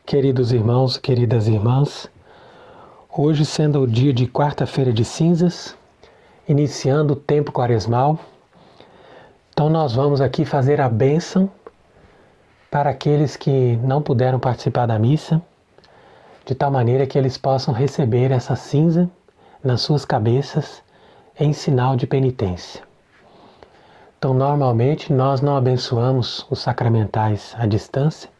Queridos irmãos, queridas irmãs, hoje sendo o dia de quarta-feira de cinzas, iniciando o tempo quaresmal, então nós vamos aqui fazer a bênção para aqueles que não puderam participar da missa, de tal maneira que eles possam receber essa cinza nas suas cabeças em sinal de penitência. Então, normalmente, nós não abençoamos os sacramentais à distância,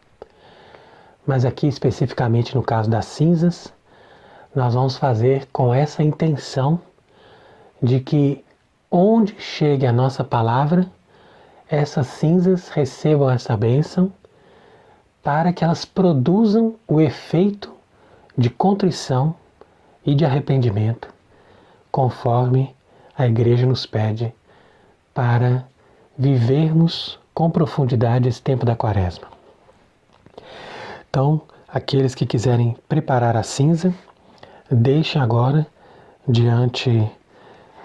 mas aqui, especificamente no caso das cinzas, nós vamos fazer com essa intenção de que, onde chegue a nossa palavra, essas cinzas recebam essa bênção para que elas produzam o efeito de contrição e de arrependimento, conforme a Igreja nos pede para vivermos com profundidade esse tempo da Quaresma. Então, aqueles que quiserem preparar a cinza, deixem agora diante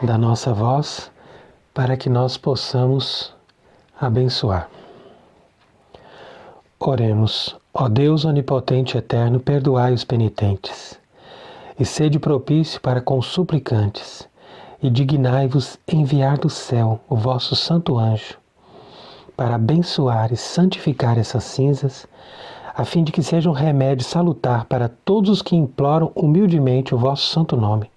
da nossa voz para que nós possamos abençoar. Oremos. Ó Deus onipotente e eterno, perdoai os penitentes e sede propício para com os suplicantes, e dignai-vos enviar do céu o vosso santo anjo para abençoar e santificar essas cinzas, a fim de que seja um remédio salutar para todos os que imploram humildemente o vosso santo nome.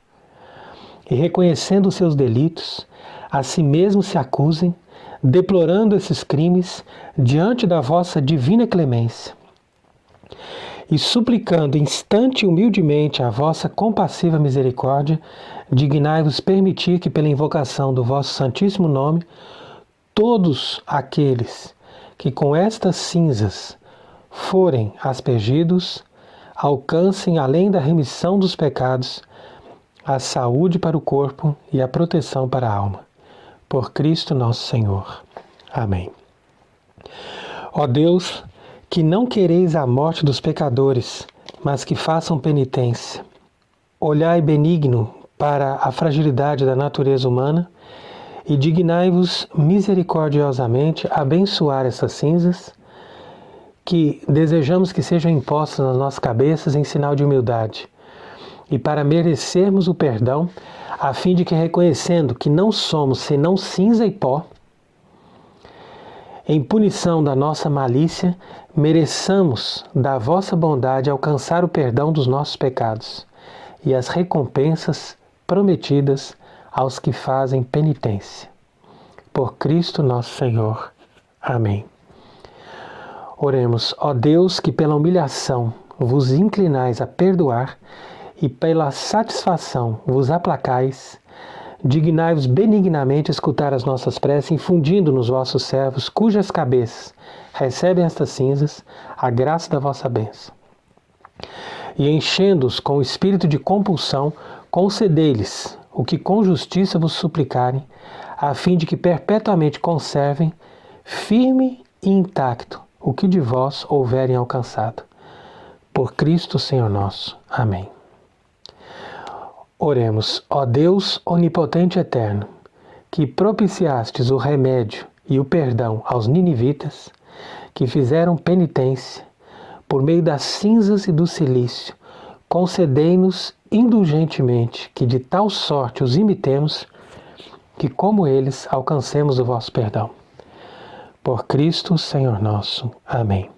E reconhecendo os seus delitos, a si mesmos se acusem, deplorando esses crimes diante da vossa divina clemência, e suplicando instante e humildemente a vossa compassiva misericórdia, dignai-vos permitir que pela invocação do vosso santíssimo nome, todos aqueles que com estas cinzas forem aspergidos, alcancem além da remissão dos pecados, a saúde para o corpo e a proteção para a alma. Por Cristo nosso Senhor. Amém. Ó Deus, que não quereis a morte dos pecadores, mas que façam penitência, olhai benigno para a fragilidade da natureza humana e dignai-vos misericordiosamente abençoar essas cinzas, que desejamos que sejam impostas nas nossas cabeças em sinal de humildade, e para merecermos o perdão, a fim de que, reconhecendo que não somos senão cinza e pó, em punição da nossa malícia, mereçamos da vossa bondade alcançar o perdão dos nossos pecados e as recompensas prometidas aos que fazem penitência. Por Cristo nosso Senhor. Amém. Oremos. Ó Deus, que pela humilhação vos inclinais a perdoar e pela satisfação vos aplacais, dignai-vos benignamente escutar as nossas preces, infundindo nos vossos servos, cujas cabeças recebem estas cinzas, a graça da vossa bênção. E enchendo-os com o espírito de compulsão, concedei-lhes o que com justiça vos suplicarem, a fim de que perpetuamente conservem, firme e intacto, o que de vós houverem alcançado. Por Cristo Senhor nosso. Amém. Oremos. Ó Deus onipotente e eterno, que propiciastes o remédio e o perdão aos ninivitas, que fizeram penitência por meio das cinzas e do cilício, concedei-nos indulgentemente que de tal sorte os imitemos, que como eles alcancemos o vosso perdão. Por Cristo Senhor nosso. Amém.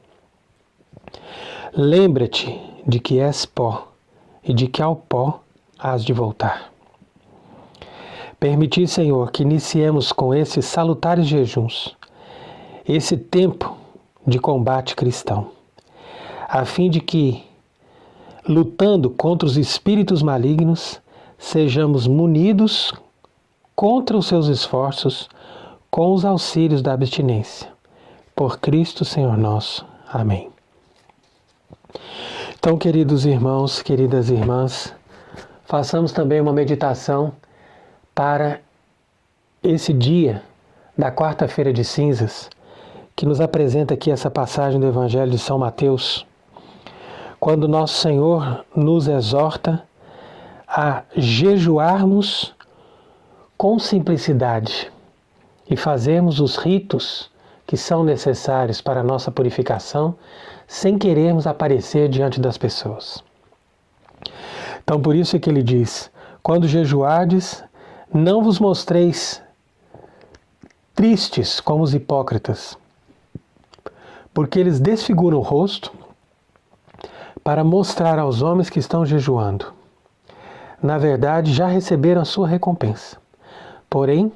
Lembra-te de que és pó e de que ao pó hás de voltar. Permiti, Senhor, que iniciemos com esses salutares jejuns, esse tempo de combate cristão, a fim de que, lutando contra os espíritos malignos, sejamos munidos contra os seus esforços com os auxílios da abstinência. Por Cristo Senhor nosso. Amém. Então, queridos irmãos, queridas irmãs, façamos também uma meditação para esse dia da quarta-feira de cinzas, que nos apresenta aqui essa passagem do Evangelho de São Mateus, quando nosso Senhor nos exorta a jejuarmos com simplicidade e fazermos os ritos que são necessários para a nossa purificação, sem querermos aparecer diante das pessoas. Então por isso é que ele diz, quando jejuardes, não vos mostreis tristes como os hipócritas, porque eles desfiguram o rosto para mostrar aos homens que estão jejuando. Na verdade, já receberam a sua recompensa. Porém,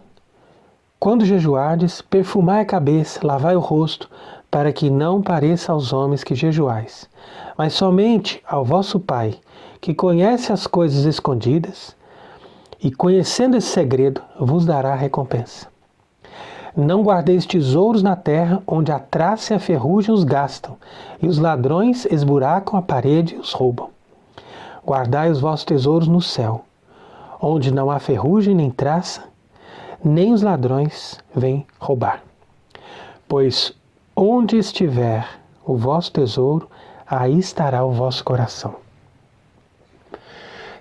quando jejuardes, perfumai a cabeça, lavai o rosto, para que não pareça aos homens que jejuais, mas somente ao vosso Pai, que conhece as coisas escondidas, e conhecendo esse segredo, vos dará a recompensa. Não guardeis tesouros na terra, onde a traça e a ferrugem os gastam, e os ladrões esburacam a parede e os roubam. Guardai os vossos tesouros no céu, onde não há ferrugem nem traça, nem os ladrões vêm roubar. Pois onde estiver o vosso tesouro, aí estará o vosso coração.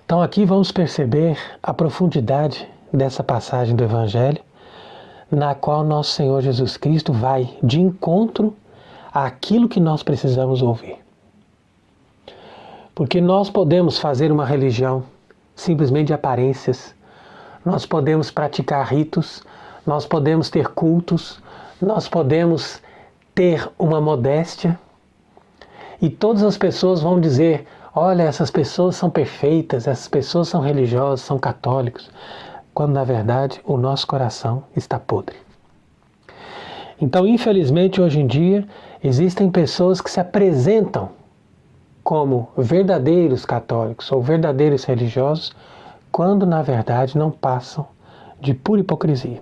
Então aqui vamos perceber a profundidade dessa passagem do Evangelho, na qual nosso Senhor Jesus Cristo vai de encontro àquilo que nós precisamos ouvir. Porque nós podemos fazer uma religião simplesmente de aparências, nós podemos praticar ritos, nós podemos ter cultos, nós podemos ter uma modéstia, e todas as pessoas vão dizer, olha, essas pessoas são perfeitas, essas pessoas são religiosas, são católicos, quando na verdade o nosso coração está podre. Então, infelizmente, hoje em dia, existem pessoas que se apresentam como verdadeiros católicos ou verdadeiros religiosos, quando na verdade não passam de pura hipocrisia.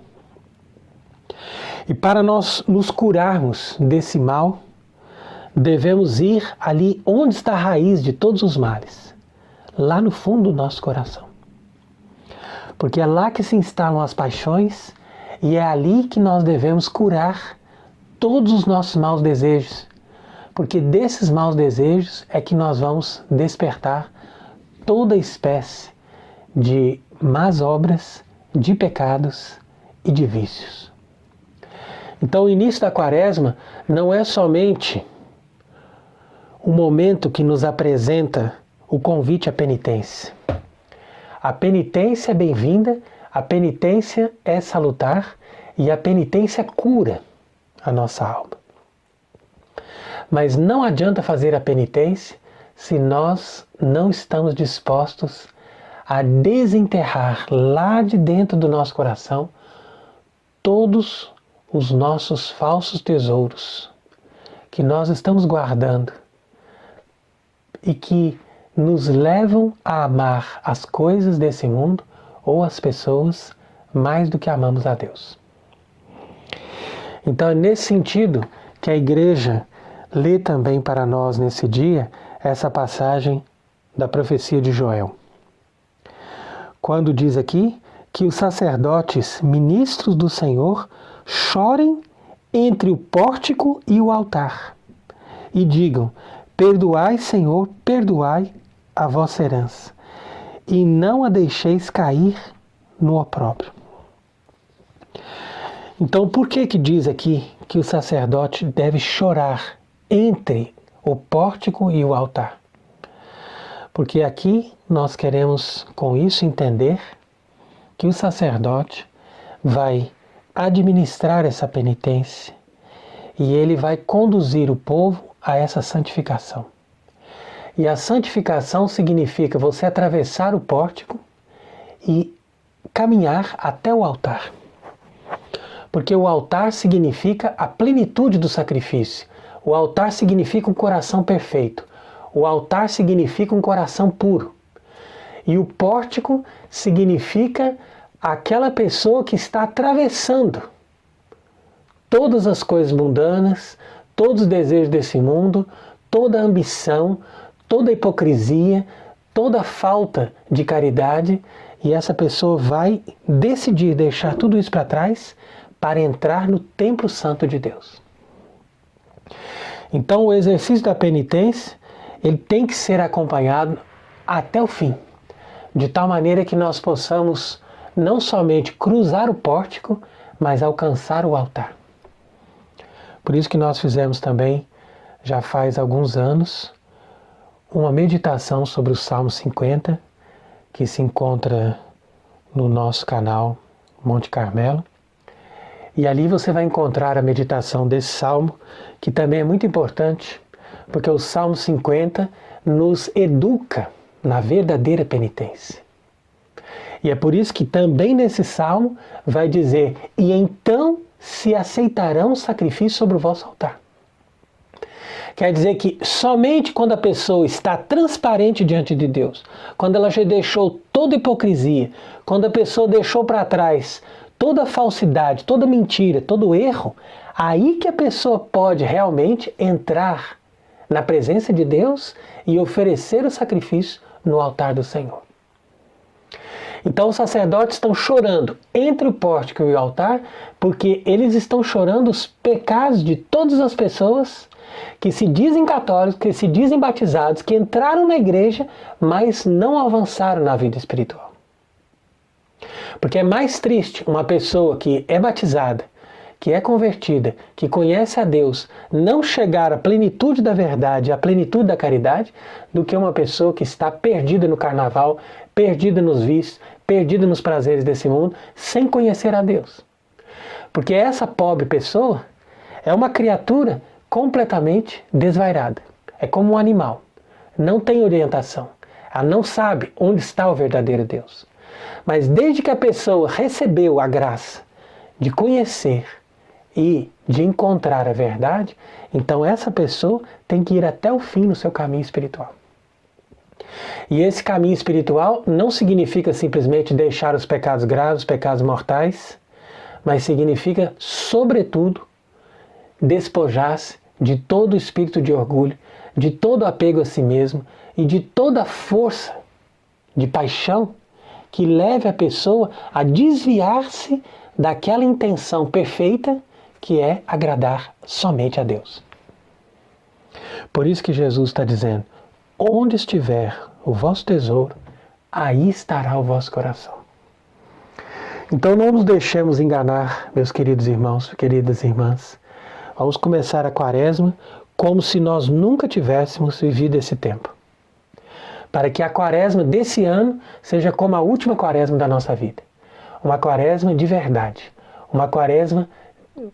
E para nós nos curarmos desse mal, devemos ir ali onde está a raiz de todos os males, lá no fundo do nosso coração. Porque é lá que se instalam as paixões e é ali que nós devemos curar todos os nossos maus desejos. Porque desses maus desejos é que nós vamos despertar toda espécie de más obras, de pecados e de vícios. Então o início da Quaresma não é somente um momento que nos apresenta o convite à penitência. A penitência é bem-vinda, a penitência é salutar e a penitência cura a nossa alma. Mas não adianta fazer a penitência se nós não estamos dispostos a desenterrar lá de dentro do nosso coração todos os nossos falsos tesouros que nós estamos guardando e que nos levam a amar as coisas desse mundo ou as pessoas mais do que amamos a Deus. Então é nesse sentido que a Igreja lê também para nós nesse dia essa passagem da profecia de Joel. Quando diz aqui que os sacerdotes, ministros do Senhor, chorem entre o pórtico e o altar e digam, perdoai, Senhor, perdoai a vossa herança, e não a deixeis cair no opróbrio. Então, por que diz aqui que o sacerdote deve chorar entre o pórtico e o altar? Porque aqui nós queremos com isso entender que o sacerdote vai administrar essa penitência e ele vai conduzir o povo a essa santificação. E a santificação significa você atravessar o pórtico e caminhar até o altar. Porque o altar significa a plenitude do sacrifício. O altar significa um coração perfeito. O altar significa um coração puro. E o pórtico significa aquela pessoa que está atravessando todas as coisas mundanas, todos os desejos desse mundo, toda a ambição, toda a hipocrisia, toda a falta de caridade, e essa pessoa vai decidir deixar tudo isso para trás para entrar no templo santo de Deus. Então o exercício da penitência, ele tem que ser acompanhado até o fim, de tal maneira que nós possamos não somente cruzar o pórtico, mas alcançar o altar. Por isso que nós fizemos também já faz alguns anos, uma meditação sobre o Salmo 50, que se encontra no nosso canal Monte Carmelo. E ali você vai encontrar a meditação desse salmo, que também é muito importante, porque o Salmo 50 nos educa na verdadeira penitência. E é por isso que também nesse salmo vai dizer: e então se aceitarão sacrifício sobre o vosso altar. Quer dizer que somente quando a pessoa está transparente diante de Deus, quando ela já deixou toda hipocrisia, quando a pessoa deixou para trás toda falsidade, toda mentira, todo erro, aí que a pessoa pode realmente entrar na presença de Deus e oferecer o sacrifício no altar do Senhor. Então os sacerdotes estão chorando entre o pórtico e o altar, porque eles estão chorando os pecados de todas as pessoas que se dizem católicos, que se dizem batizados, que entraram na igreja, mas não avançaram na vida espiritual. Porque é mais triste uma pessoa que é batizada, que é convertida, que conhece a Deus, não chegar à plenitude da verdade, à plenitude da caridade, do que uma pessoa que está perdida no carnaval, perdida nos vícios, perdida nos prazeres desse mundo, sem conhecer a Deus. Porque essa pobre pessoa é uma criatura completamente desvairada. É como um animal. Não tem orientação. Ela não sabe onde está o verdadeiro Deus. Mas desde que a pessoa recebeu a graça de conhecer e de encontrar a verdade, então essa pessoa tem que ir até o fim no seu caminho espiritual. E esse caminho espiritual não significa simplesmente deixar os pecados graves, os pecados mortais, mas significa, sobretudo, despojar-se de todo o espírito de orgulho, de todo apego a si mesmo e de toda força de paixão que leve a pessoa a desviar-se daquela intenção perfeita que é agradar somente a Deus. Por isso que Jesus está dizendo: onde estiver o vosso tesouro, aí estará o vosso coração. Então não nos deixemos enganar, meus queridos irmãos, queridas irmãs. Vamos começar a quaresma como se nós nunca tivéssemos vivido esse tempo. Para que a quaresma desse ano seja como a última quaresma da nossa vida. Uma quaresma de verdade. Uma quaresma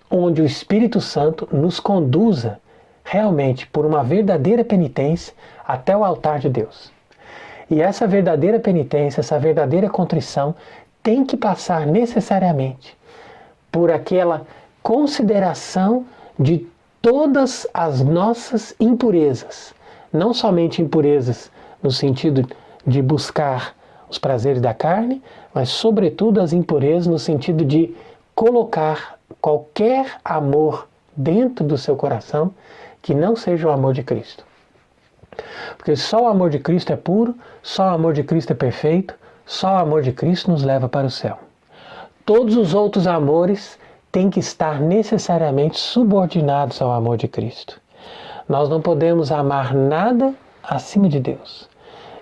onde o Espírito Santo nos conduza realmente por uma verdadeira penitência até o altar de Deus. E essa verdadeira penitência, essa verdadeira contrição tem que passar necessariamente por aquela consideração de todas as nossas impurezas. Não somente impurezas no sentido de buscar os prazeres da carne, mas sobretudo as impurezas no sentido de colocar qualquer amor dentro do seu coração que não seja o amor de Cristo. Porque só o amor de Cristo é puro, só o amor de Cristo é perfeito, só o amor de Cristo nos leva para o céu. Todos os outros amores têm que estar necessariamente subordinados ao amor de Cristo. Nós não podemos amar nada acima de Deus.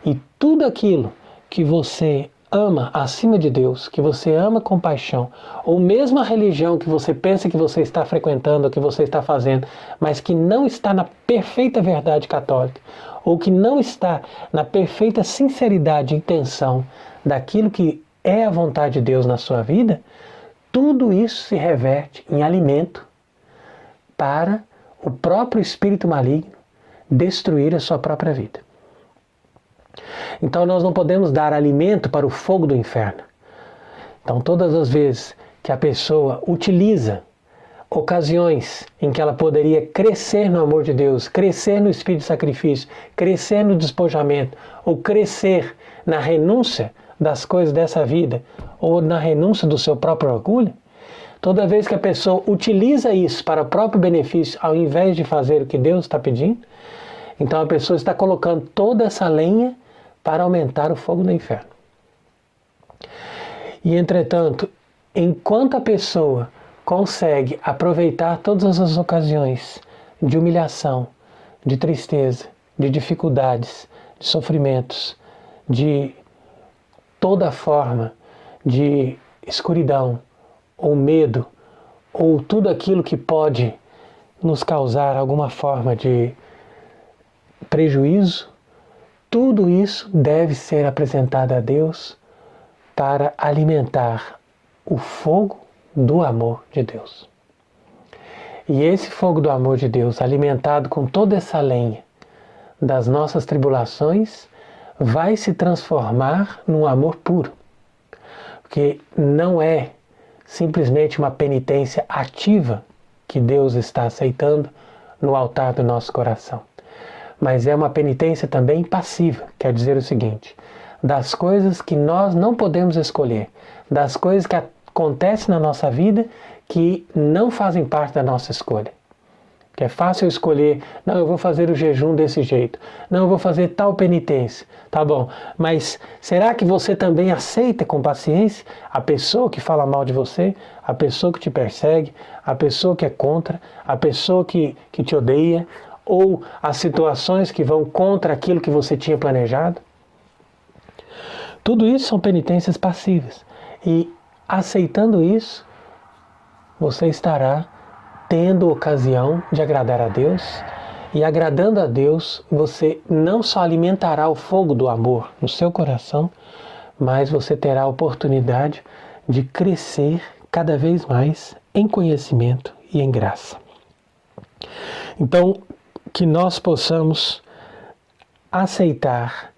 E tudo aquilo que você ama acima de Deus, que você ama com paixão, ou mesmo a religião que você pensa que você está frequentando, ou que você está fazendo, mas que não está na perfeita verdade católica, ou que não está na perfeita sinceridade e intenção daquilo que é a vontade de Deus na sua vida, tudo isso se reverte em alimento para o próprio espírito maligno destruir a sua própria vida. Então nós não podemos dar alimento para o fogo do inferno. Então todas as vezes que a pessoa utiliza ocasiões em que ela poderia crescer no amor de Deus, crescer no espírito de sacrifício, crescer no despojamento, ou crescer na renúncia das coisas dessa vida, ou na renúncia do seu próprio orgulho, toda vez que a pessoa utiliza isso para o próprio benefício, ao invés de fazer o que Deus está pedindo, então a pessoa está colocando toda essa lenha para aumentar o fogo do inferno. E entretanto, enquanto a pessoa consegue aproveitar todas as ocasiões de humilhação, de tristeza, de dificuldades, de sofrimentos, de toda forma de escuridão, ou medo, ou tudo aquilo que pode nos causar alguma forma de prejuízo, tudo isso deve ser apresentado a Deus para alimentar o fogo do amor de Deus. E esse fogo do amor de Deus, alimentado com toda essa lenha das nossas tribulações, vai se transformar num amor puro. Porque não é simplesmente uma penitência ativa que Deus está aceitando no altar do nosso coração. Mas é uma penitência também passiva, quer dizer o seguinte: das coisas que nós não podemos escolher, das coisas que acontecem na nossa vida que não fazem parte da nossa escolha. Que é fácil escolher, não, eu vou fazer o jejum desse jeito, não, eu vou fazer tal penitência, tá bom, mas será que você também aceita com paciência a pessoa que fala mal de você, a pessoa que te persegue, a pessoa que é contra, a pessoa que te odeia, ou as situações que vão contra aquilo que você tinha planejado? Tudo isso são penitências passivas, e aceitando isso, você estará tendo ocasião de agradar a Deus, e agradando a Deus, você não só alimentará o fogo do amor no seu coração, mas você terá a oportunidade de crescer cada vez mais em conhecimento e em graça. Então, que nós possamos aceitar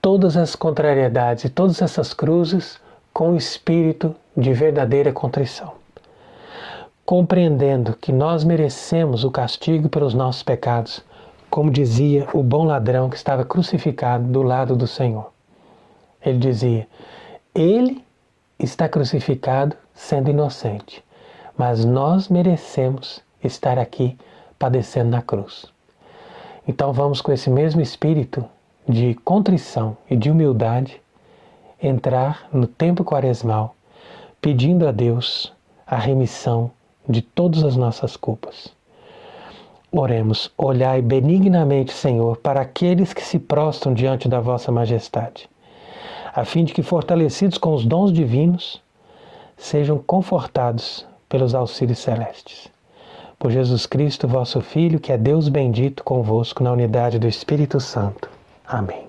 todas as contrariedades e todas essas cruzes com o espírito de verdadeira contrição, compreendendo que nós merecemos o castigo pelos nossos pecados, como dizia o bom ladrão que estava crucificado do lado do Senhor. Ele dizia: ele está crucificado sendo inocente, mas nós merecemos estar aqui padecendo na cruz. Então vamos, com esse mesmo espírito de contrição e de humildade, entrar no tempo quaresmal, pedindo a Deus a remissão de todas as nossas culpas. Oremos. Olhai benignamente, Senhor, para aqueles que se prostram diante da vossa majestade, a fim de que, fortalecidos com os dons divinos, sejam confortados pelos auxílios celestes. Por Jesus Cristo, vosso Filho, que é Deus bendito convosco na unidade do Espírito Santo. Amém.